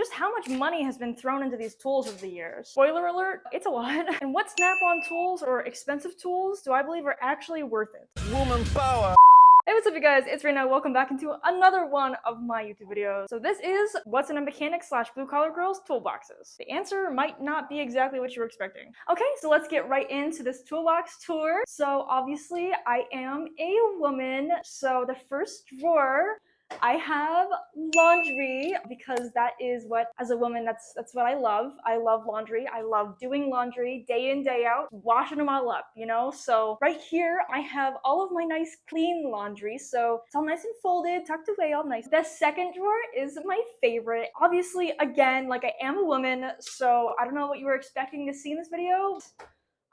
just how much money has been thrown into these tools over the years. Spoiler alert, it's a lot. And what Snap-on tools or expensive tools do I believe are actually worth it? Woman power! Hey, what's up you guys? It's Reina. Welcome back into another one of my YouTube videos. So this is what's in a mechanic / blue collar girl's toolboxes. The answer might not be exactly what you were expecting. Okay, so let's get right into this toolbox tour. So obviously I am a woman. So the first drawer, I have laundry because that is what, as a woman, that's what I love. I love laundry. I love doing laundry day in, day out, washing them all up, you know? So right here, I have all of my nice clean laundry. So it's all nice and folded, tucked away, all nice. The second drawer is my favorite. Obviously, again, like I am a woman, so I don't know what you were expecting to see in this video.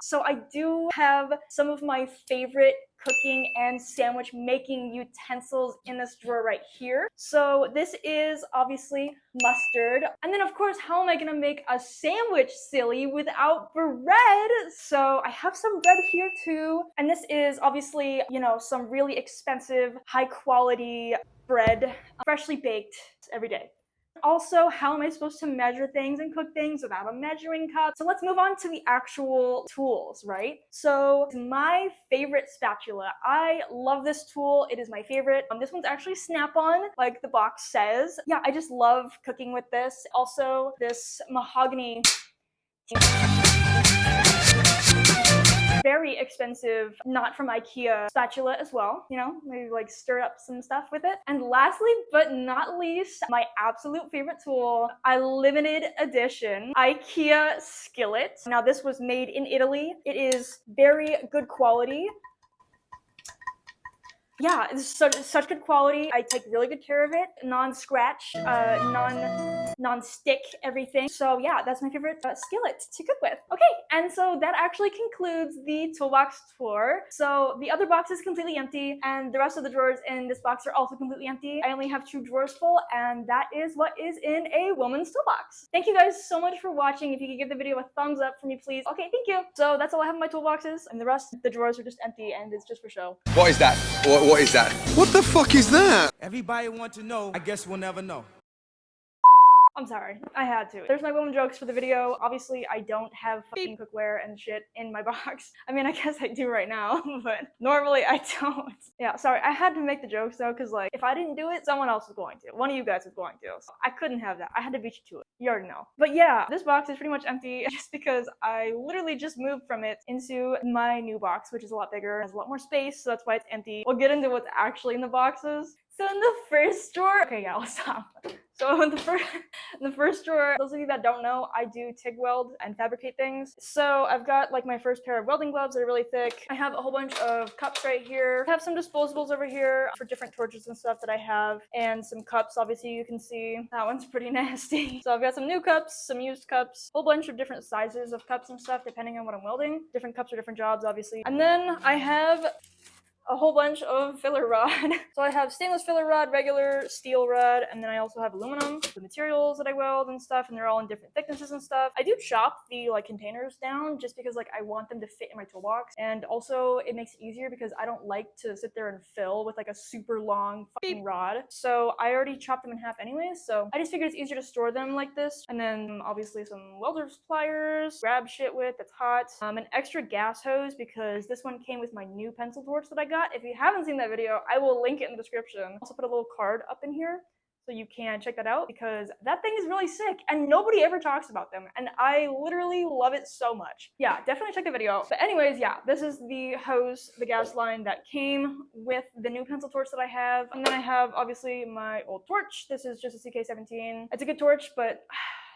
So I do have some of my favorite cooking and sandwich making utensils in this drawer right here. So this is obviously mustard. And then of course, how am I gonna make a sandwich, silly, without bread? So I have some bread here too. And this is obviously, you know, some really expensive, high quality bread, freshly baked every day. Also, how am I supposed to measure things and cook things without a measuring cup? So let's move on to the actual tools, right? So my favorite spatula. I love this tool. It is my favorite. This one's actually Snap-on, like the box says. Yeah, I just love cooking with this. Also, this mahogany, very expensive, not from IKEA spatula as well, you know, maybe like stir up some stuff with it. And lastly, but not least, my absolute favorite tool, a limited edition IKEA skillet. Now this was made in Italy. It is very good quality. Yeah, it's such good quality. I take really good care of it. Non-scratch, non-stick, everything. So yeah, that's my favorite skillet to cook with. Okay, and so that actually concludes the toolbox tour. So the other box is completely empty, and the rest of the drawers in this box are also completely empty. I only have 2 drawers full, and that is what is in a woman's toolbox. Thank you guys so much for watching. If you could give the video a thumbs up for me, please. Okay, thank you. So that's all I have in my toolboxes, and the rest, the drawers are just empty, and it's just for show. What is that? What is that? What the fuck is that? Everybody want to know. I guess we'll never know. I'm sorry, I had to. There's my woman jokes for the video. Obviously, I don't have fucking cookware and shit in my box. I mean, I guess I do right now, but normally I don't. Yeah, sorry, I had to make the jokes though, because like, if I didn't do it, someone else was going to. One of you guys was going to. So I couldn't have that. I had to beat you to it. You already know. But yeah, this box is pretty much empty just because I literally just moved from it into my new box, which is a lot bigger, has a lot more space, so that's why it's empty. We'll get into what's actually in the boxes. So in the first drawer, okay, yeah, I'll stop. So in the first drawer, those of you that don't know, I do TIG weld and fabricate things. So I've got like my first pair of welding gloves that are really thick. I have a whole bunch of cups right here. I have some disposables over here for different torches and stuff that I have, and some cups. Obviously you can see that one's pretty nasty. So I've got some new cups, some used cups, a whole bunch of different sizes of cups and stuff depending on what I'm welding. Different cups for different jobs, obviously. And then I have a whole bunch of filler rod. So I have stainless filler rod, regular steel rod, and then I also have aluminum, the materials that I weld and stuff, and they're all in different thicknesses and stuff. I do chop the like containers down just because like I want them to fit in my toolbox, and also it makes it easier because I don't like to sit there and fill with like a super long fucking rod. So I already chopped them in half anyways, so I just figured it's easier to store them like this. And then obviously some welder's pliers, grab shit with that's hot, an extra gas hose because this one came with my new pencil torch that I got. If you haven't seen that video, I will link it in the description. Also put a little card up in here so you can check that out because that thing is really sick and nobody ever talks about them and I literally love it so much. Yeah, definitely check the video out. But anyways, yeah, this is the hose, the gas line that came with the new pencil torch that I have. And then I have obviously my old torch. This is just a CK17. It's a good torch, but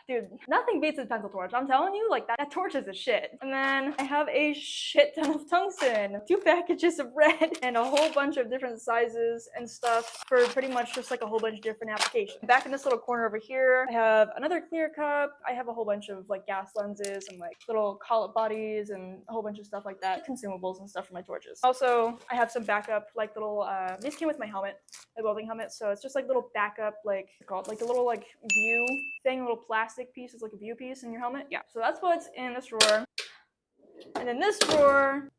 dude, nothing beats a pencil torch. I'm telling you, like that torch is a shit. And then I have a shit ton of tungsten, 2 packages of red, and a whole bunch of different sizes and stuff for pretty much just like a whole bunch of different applications. Back in this little corner over here, I have another clear cup. I have a whole bunch of like gas lenses and like little collet bodies and a whole bunch of stuff like that, consumables and stuff for my torches. Also, I have some backup like little, these came with my helmet, my welding helmet, so it's just like little backup, like called like a little like view thing, a little plastic piece is like a view piece in your helmet. Yeah, so that's what's in this drawer. And in this drawer,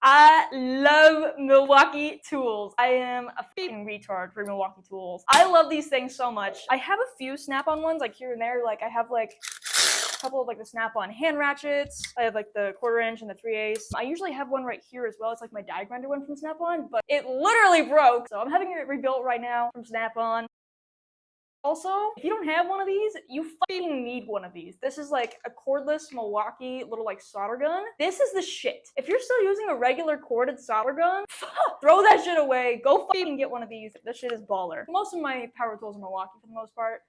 I love Milwaukee tools. I am a fucking retard for Milwaukee tools. I love these things so much. I have a few snap-on ones like here and there. Like I have like a couple of like the snap-on hand ratchets. I have like the 1/4 inch and the 3/8. I usually have one right here as well. It's like my die grinder one from Snap-on, but it literally broke. So I'm having it rebuilt right now from Snap-on. Also, if you don't have one of these, you fucking need one of these. This is like a cordless Milwaukee little like solder gun. This is the shit. If you're still using a regular corded solder gun, throw that shit away. Go fucking get one of these. This shit is baller. Most of my power tools are Milwaukee for the most part.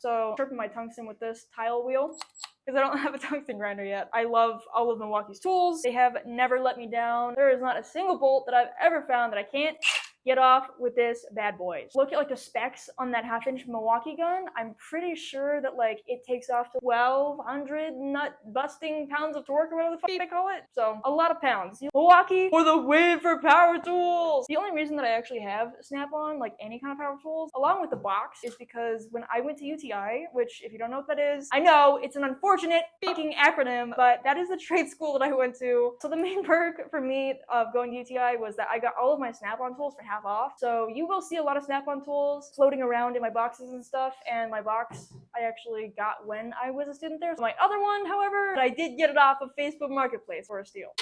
So, tripping my tungsten with this tile wheel because I don't have a tungsten grinder yet. I love all of Milwaukee's tools. They have never let me down. There is not a single bolt that I've ever found that I can't get off with this bad boy. Look at like the specs on that 1/2 inch Milwaukee gun. I'm pretty sure that like it takes off to 1,200 nut busting pounds of torque or whatever the fuck they call it. So a lot of pounds. Milwaukee for the win for power tools. The only reason that I actually have Snap-on, like any kind of power tools, along with the box, is because when I went to UTI, which if you don't know what that is, I know it's an unfortunate fucking acronym, but that is the trade school that I went to. So the main perk for me of going to UTI was that I got all of my Snap-on tools for half off. So you will see a lot of Snap-on tools floating around in my boxes and stuff, and my box I actually got when I was a student there. So my other one, however, I did get it off of Facebook Marketplace for a steal.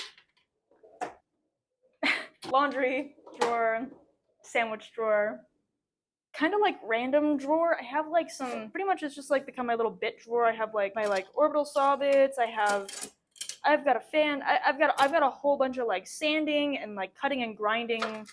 Laundry drawer, sandwich drawer, kind of like random drawer. I have like some, pretty much it's just like my little bit drawer. I have like my like orbital saw bits. I've got a fan. I've got a whole bunch of like sanding and like cutting and grinding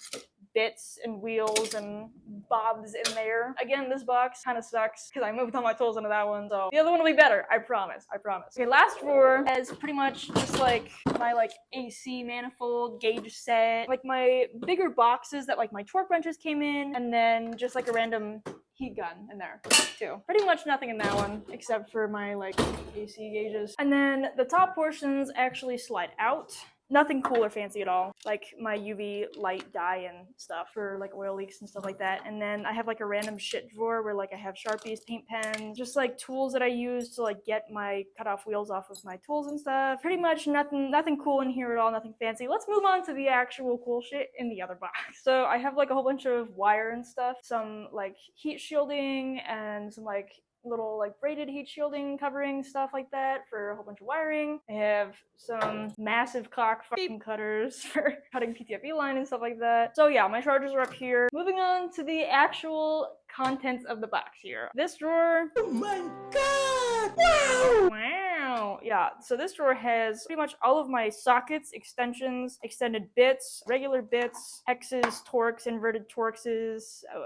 bits and wheels and bobs in there. Again, this box kind of sucks because I moved all my tools into that one, so the other one will be better. I promise. I promise. Okay, last drawer has pretty much just like my like AC manifold gauge set, like my bigger boxes that like my torque wrenches came in, and then just like a random heat gun in there too. Pretty much nothing in that one except for my like AC gauges. And then the top portions actually slide out. Nothing cool or fancy at all, like my UV light dye and stuff for like oil leaks and stuff like that. And then I have like a random shit drawer where like I have Sharpies, paint pens, just like tools that I use to like get my cutoff wheels off of my tools and stuff. Pretty much nothing cool in here at all, nothing fancy. Let's move on to the actual cool shit in the other box. So I have like a whole bunch of wire and stuff, some like heat shielding and some like little like braided heat shielding covering stuff like that for a whole bunch of wiring. I have some massive cock fucking cutters for cutting PTFE line and stuff like that. So yeah, my chargers are up here. Moving on to the actual contents of the box here. This drawer. Oh my god! Wow! Wow! Yeah, so this drawer has pretty much all of my sockets, extensions, extended bits, regular bits, hexes, torques, inverted torques,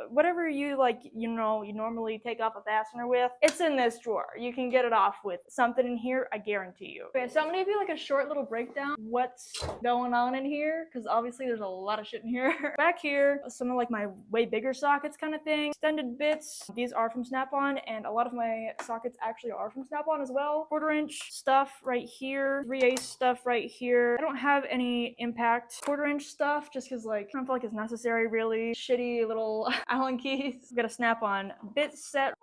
whatever you like, you know, you normally take off a fastener with. It's in this drawer. You can get it off with something in here, I guarantee you. Okay, so I'm gonna give you like a short little breakdown what's going on in here, because obviously there's a lot of shit in here. Back here, some of like my way bigger sockets kind of thing. Extended bits. These are from Snap-on, and a lot of my sockets actually are from Snap-on as well. 1/4 inch stuff right here. 3/8 stuff right here. I don't have any impact 1/4 inch stuff just because like I don't feel like it's necessary really. Shitty little Allen keys. I've got a Snap-on bit set.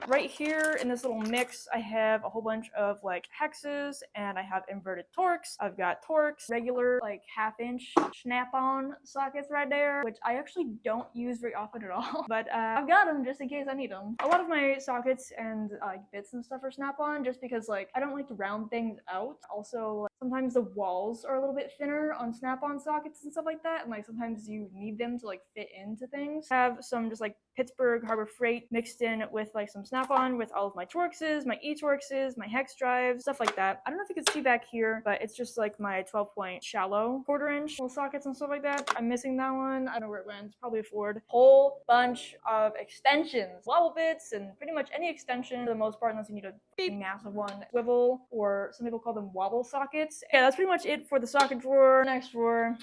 Right here in this little mix, I have a whole bunch of like hexes, and I have inverted torques. I've got torques, regular like 1/2 inch Snap-on sockets right there, which I actually don't use very often at all, but I've got them just in case I need them. A lot of my sockets and bits and stuff are Snap-on just because like I don't like to round things out. Also, like, sometimes the walls are a little bit thinner on Snap-on sockets and stuff like that, and like sometimes you need them to like fit into things. I have some just like Pittsburgh Harbor Freight mixed in with like some Snap-on with all of my Torxes, my E-Torxes, my hex drives, stuff like that. I don't know if you can see back here, but it's just like my 12-point shallow 1/4 inch little sockets and stuff like that. I'm missing that one. I don't know where it went. It's probably a Ford. Whole bunch of extensions, wobble bits, and pretty much any extension for the most part, unless you need a big massive one. Swivel, or some people call them wobble sockets. Yeah, that's pretty much it for the socket drawer. Next drawer.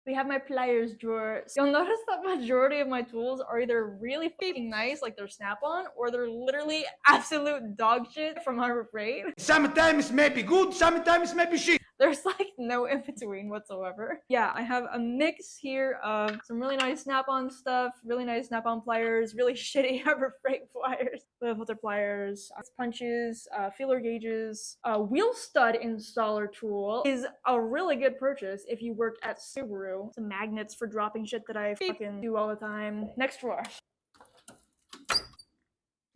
We have my pliers drawer. So you'll notice that majority of my tools are either really fucking nice, like they're Snap-on, or they're literally absolute dog shit from Harbor Freight. Sometimes maybe good, sometimes maybe shit. There's like no in between whatsoever. Yeah, I have a mix here of some really nice snap-on stuff, really nice snap-on pliers, really shitty Harbor Freight pliers, filter pliers, punches, feeler gauges. Wheel stud installer tool is a really good purchase if you work at Subaru. Some magnets for dropping shit that I fucking do all the time. Next drawer.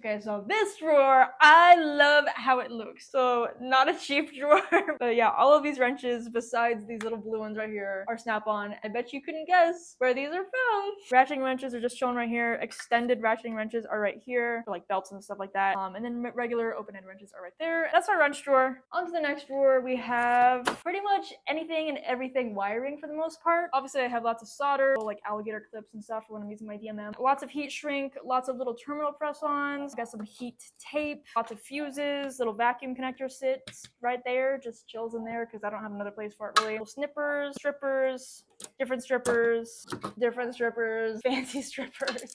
Okay, so this drawer, I love how it looks. So, not a cheap drawer, but yeah, all of these wrenches, besides these little blue ones right here, are snap-on. I bet you couldn't guess where these are from. Ratcheting wrenches are just shown right here. Extended ratcheting wrenches are right here, for like belts and stuff like that. And then regular open-end wrenches are right there. That's our wrench drawer. On to the next drawer, we have pretty much anything and everything wiring for the most part. Obviously, I have lots of solder, like alligator clips and stuff for when I'm using my DMM. Lots of heat shrink, lots of little terminal press-ons. Got some heat tape, lots of fuses, little vacuum connector sits right there, just chills in there because I don't have another place for it really. Little snippers, strippers, different strippers, fancy strippers.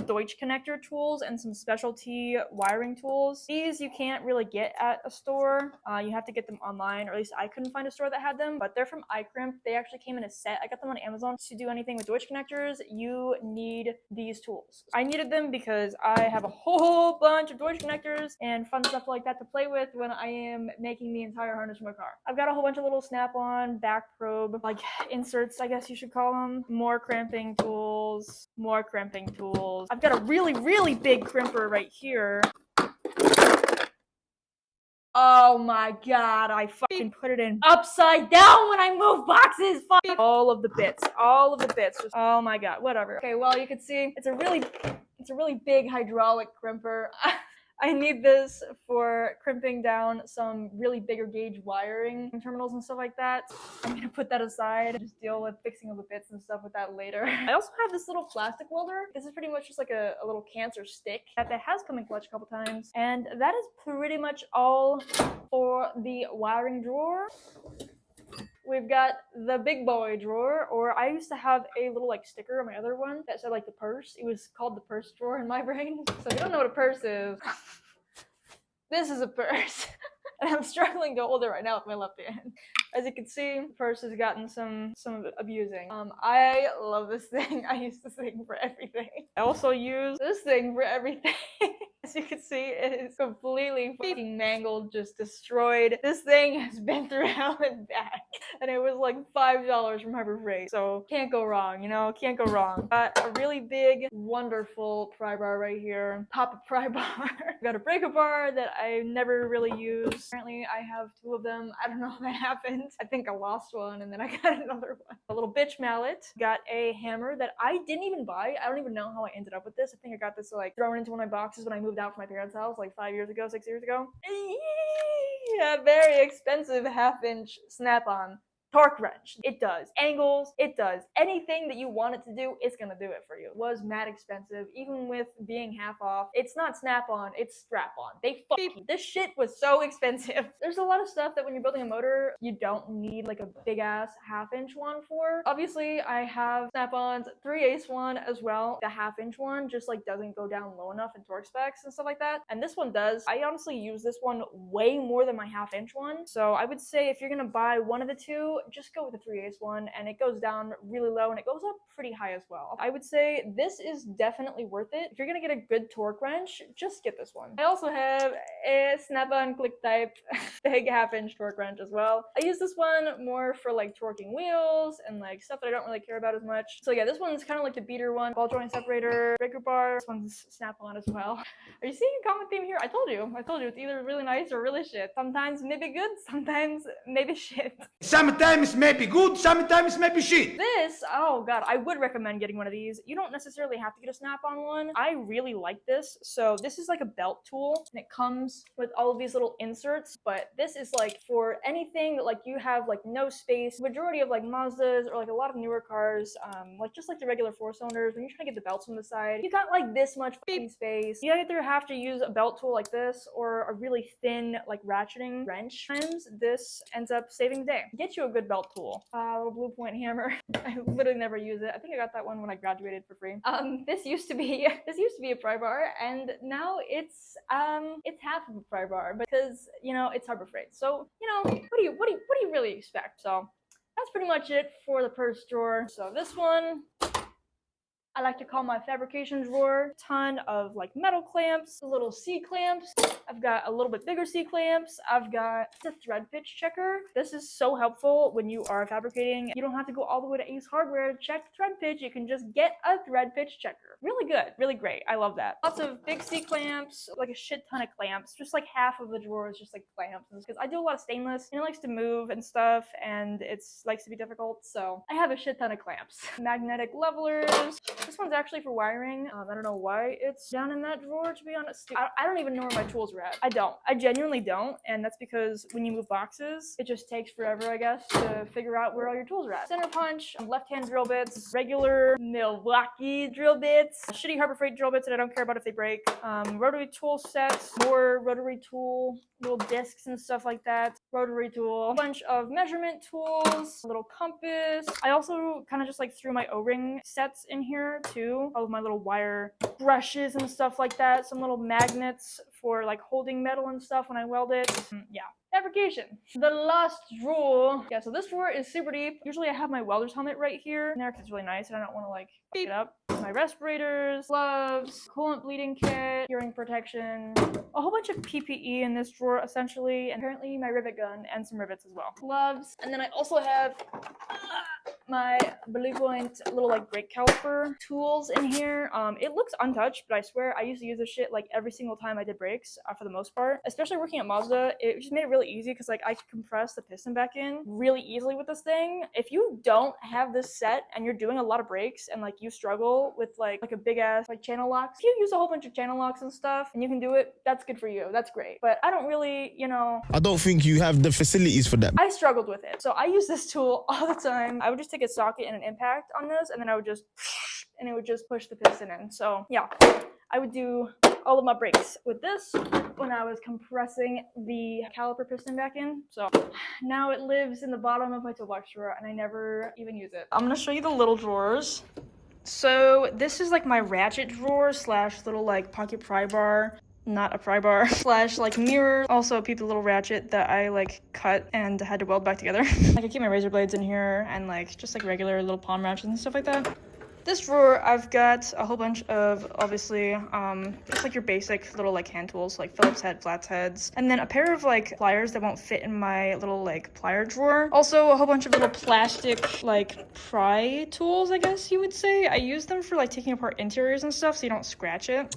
Deutsch connector tools and some specialty wiring tools. These you can't really get at a store. You have to get them online, or at least I couldn't find a store that had them, but they're from iCrimp. They actually came in a set. I got them on Amazon. To do anything with Deutsch connectors, you need these tools. I needed them because I have a whole bunch of Deutsch connectors and fun stuff like that to play with when I am making the entire harness for my car. I've got a whole bunch of little snap-on, back probe, like inserts, I guess you should call them. More crimping tools, more crimping tools. I've got a really big crimper right here. Oh my god, I fucking put it in upside down when I move boxes. Fuck. All of the bits. Just, oh my god, whatever. Okay, well, you can see it's a really big hydraulic crimper. I need this for crimping down some really bigger gauge wiring terminals and stuff like that. I'm gonna put that aside and just deal with fixing all the bits and stuff with that later. I also have this little plastic welder. This is pretty much just like a little cancer stick that has come in clutch a couple times. And that is pretty much all for the wiring drawer. We've got the big boy drawer, or I used to have a little like sticker on my other one that said like the purse. It was called the purse drawer in my brain. So if you don't know what a purse is, this is a purse. And I'm struggling to hold it right now with my left hand. As you can see, the purse has gotten some abusing. I love this thing. I use this thing for everything. I also use this thing for everything. As you can see, it is completely fucking mangled, just destroyed. This thing has been through hell and back. And it was like $5 from Harbor Freight. So can't go wrong, you know? Can't go wrong. Got a really big, wonderful pry bar right here. Pop-up pry bar. Got a breaker bar that I never really use. Apparently, I have 2 of them. I don't know how that happened. I think I lost one and then I got another one. A little bitch mallet. Got a hammer that I didn't even buy. I don't even know how I ended up with this. I think I got this like thrown into one of my boxes when I moved out from my parents' house like 5 years ago, 6 years ago. A very expensive 1/2-inch snap-on torque wrench. It does angles, it does anything that you want it to do, it's gonna do it for you. It was mad expensive, even with being half off. It's not snap-on, it's strap-on. They this shit was so expensive. There's a lot of stuff that when you're building a motor, you don't need like a big ass 1/2-inch one for. Obviously, I have snap-on's 3/8 one as well. The 1/2-inch one just like doesn't go down low enough in torque specs and stuff like that. And this one does. I honestly use this one way more than my 1/2-inch one. So I would say if you're gonna buy one of the two, just go with the 3/8 one, and it goes down really low and it goes up pretty high as well. I would say this is definitely worth it. If you're gonna get a good torque wrench, just get this one. I also have a snap-on click type big 1/2-inch torque wrench as well. I use this one more for like torquing wheels and like stuff that I don't really care about as much. So yeah, this one's kind of like the beater one. Ball joint separator, breaker bar. This one's snap-on as well. Are you seeing a common theme here? I told you it's either really nice or really shit. Sometimes maybe good, sometimes maybe shit. Sometimes maybe good, sometimes maybe shit. This, oh god, I would recommend getting one of these. You don't necessarily have to get a snap-on one. I really like this. So this is like a belt tool, and it comes with all of these little inserts, but this is like for anything that like you have like no space. Majority of like Mazdas or like a lot of newer cars, like just like the regular 4-cylinders, when you're trying to get the belts on the side, you got like this much fucking space. You either have to use a belt tool like this or a really thin like ratcheting wrench. Sometimes this ends up saving the day. Get you a good good belt tool. Little blue point hammer. I literally never use it. I think I got that one when I graduated for free. This used to be a pry bar, and now it's half of a pry bar because you know it's Harbor Freight. So you know what do you really expect? So that's pretty much it for the purse drawer. So this one I like to call my fabrication drawer. Ton of like metal clamps, little C-clamps. I've got a little bit bigger C-clamps. I've got a thread pitch checker. This is so helpful when you are fabricating. You don't have to go all the way to Ace Hardware to check thread pitch. You can just get a thread pitch checker. Really good, really great. I love that. Lots of big C-clamps, like a shit ton of clamps. Just like half of the drawer is just like clamps. Because I do a lot of stainless and it likes to move and stuff and it likes to be difficult. So I have a shit ton of clamps. Magnetic levelers. This one's actually for wiring. I don't know why it's down in that drawer, to be honest. I don't even know where my tools are at. I don't. I genuinely don't. And that's because when you move boxes, it just takes forever, I guess, to figure out where all your tools are at. Center punch, left-hand drill bits, regular Milwaukee drill bits, shitty Harbor Freight drill bits that I don't care about if they break, rotary tool sets, more rotary tool, little discs and stuff like that, rotary tool, a bunch of measurement tools, a little compass. I also kind of just like threw my O-ring sets in here too, all of my little wire brushes and stuff like that, some little magnets for like holding metal and stuff when I weld it. Yeah. Fabrication. The last drawer. Yeah, so this drawer is super deep. Usually I have my welder's helmet right here in there because it's really nice and I don't want to like fuck it up. My respirators, gloves, coolant bleeding kit, hearing protection, a whole bunch of PPE in this drawer essentially, and apparently my rivet gun and some rivets as well. Gloves, and then I also have my Blue Point little like brake caliper tools in here. It looks untouched, but I swear I used to use this shit like every single time I did brakes for the most part. Especially working at Mazda, it just made it really easy because like I could compress the piston back in really easily with this thing. If you don't have this set and you're doing a lot of brakes and like you struggle with like a big ass like channel locks, if you use a whole bunch of channel locks and stuff and you can do it, that's good for you. That's great. But I don't really, you know, I don't think you have the facilities for that. I struggled with it. So I use this tool all the time. I would just take a socket and an impact on this and then I would just and it would just push the piston in. So yeah, I would do all of my brakes with this when I was compressing the caliper piston back in. So now it lives in the bottom of my toolbox drawer and I never even use it. I'm gonna show you the little drawers. So this is like my ratchet drawer slash little like pocket pry bar. Not a pry bar slash like mirror. Also a little ratchet that I like cut and had to weld back together. Like I keep my razor blades in here and like just like regular little palm ratchets and stuff like that. This drawer, I've got a whole bunch of, obviously, just like your basic little like hand tools, like Phillips head, flats heads, and then a pair of like pliers that won't fit in my little like plier drawer. Also a whole bunch of little plastic like pry tools, I guess you would say. I use them for like taking apart interiors and stuff so you don't scratch it.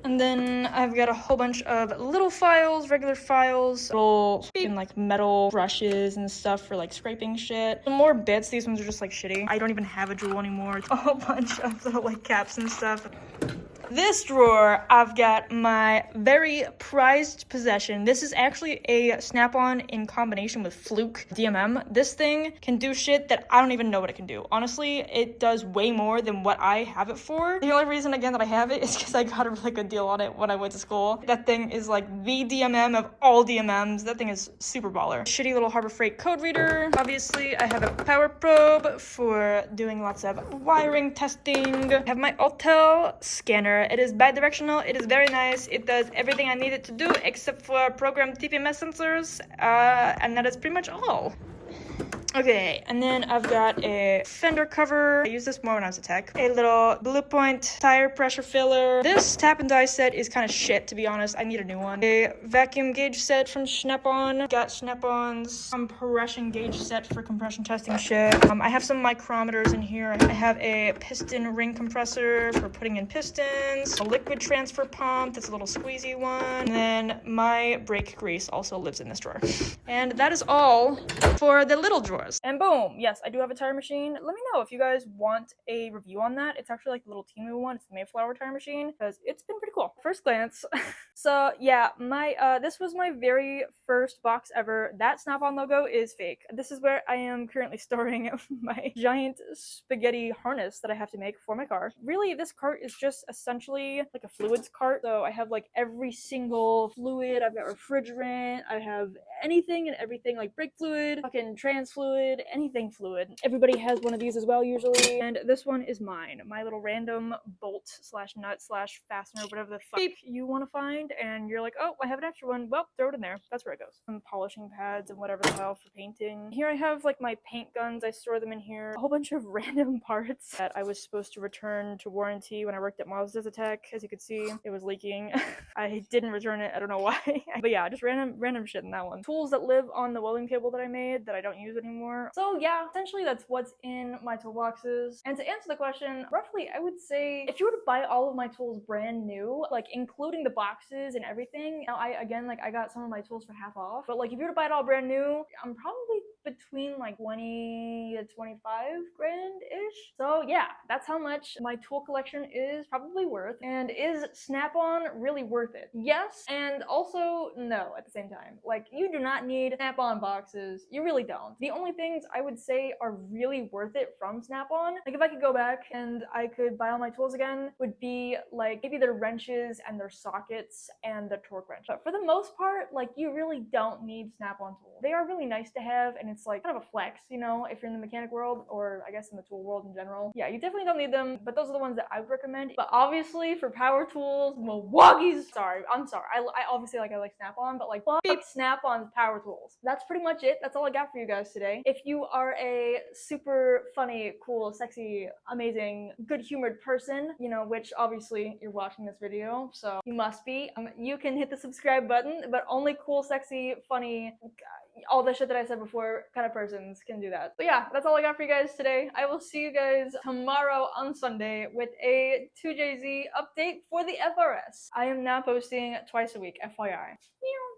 And then I've got a whole bunch of little files, regular files, little and like metal brushes and stuff for like scraping shit. Some more bits, these ones are just like shitty. I don't even have a drill anymore. It's a whole bunch of little like caps and stuff. This drawer, I've got my very prized possession. This is actually a snap-on in combination with Fluke DMM. This thing can do shit that I don't even know what it can do. Honestly, it does way more than what I have it for. The only reason, again, that I have it is because I got a really good deal on it when I went to school. That thing is like the DMM of all DMMs. That thing is super baller. Shitty little Harbor Freight code reader. Obviously, I have a power probe for doing lots of wiring testing. I have my Autel scanner. It is bidirectional. It is very nice. It does everything I need it to do except for program TPMS sensors, and that is pretty much all. Okay, and then I've got a fender cover. I used this more when I was a tech. A little Blue Point tire pressure filler. This tap and die set is kind of shit, to be honest. I need a new one. A vacuum gauge set from Snap-on. Got Snap-on's compression gauge set for compression testing shit. I have some micrometers in here. I have a piston ring compressor for putting in pistons. A liquid transfer pump that's a little squeezy one. And then my brake grease also lives in this drawer. And that is all for the little drawer. And boom, yes, I do have a tire machine. Let me know if you guys want a review on that. It's actually like the little Temu one. It's the Mayflower tire machine because it's been pretty cool. First glance. So yeah, this was my very first box ever. That Snap-on logo is fake. This is where I am currently storing my giant spaghetti harness that I have to make for my car. Really, this cart is just essentially like a fluids cart. So I have like every single fluid. I've got refrigerant. I have anything and everything like brake fluid, fucking trans fluid, fluid, anything fluid. Everybody has one of these as well usually, and this one is mine. My little random bolt slash nut slash fastener, whatever the fuck you want to find, and you're like, oh, I have an extra one. Well, throw it in there. That's where it goes. Some polishing pads and whatever the hell for painting. Here I have like my paint guns. I store them in here. A whole bunch of random parts that I was supposed to return to warranty when I worked at Mazda Tech. As you can see, it was leaking. I didn't return it. I don't know why. But yeah, just random shit in that one. Tools that live on the welding table that I made that I don't use anymore. So yeah, essentially that's what's in my toolboxes. And to answer the question, roughly I would say if you were to buy all of my tools brand new, like including the boxes and everything, now I got some of my tools for half off, but like if you were to buy it all brand new, I'm probably between like 20 to 25 grand ish. So yeah, that's how much my tool collection is probably worth. And is Snap-on really worth it? Yes, and also no at the same time. Like, you do not need Snap-on boxes. You really don't. The only things I would say are really worth it from Snap-on, like if I could go back and I could buy all my tools again, would be like maybe their wrenches and their sockets and the torque wrench. But for the most part, like, you really don't need Snap-on tools. They are really nice to have, and it's like kind of a flex, you know, if you're in the mechanic world, or I guess in the tool world in general. Yeah, you definitely don't need them, but those are the ones that I would recommend. But obviously for power tools, Milwaukee's, I'm sorry, I obviously I like Snap-on, but like fuck Snap-on's power tools. That's pretty much it. That's all I got for you guys today. If you are a super funny, cool, sexy, amazing, good-humored person, you know, which obviously you're watching this video, so you must be, you can hit the subscribe button, but only cool, sexy, funny, all the shit that I said before kind of persons can do that. So yeah, that's all I got for you guys today. I will see you guys tomorrow on Sunday with a 2JZ update for the FRS. I am now posting twice a week, FYI. Meow.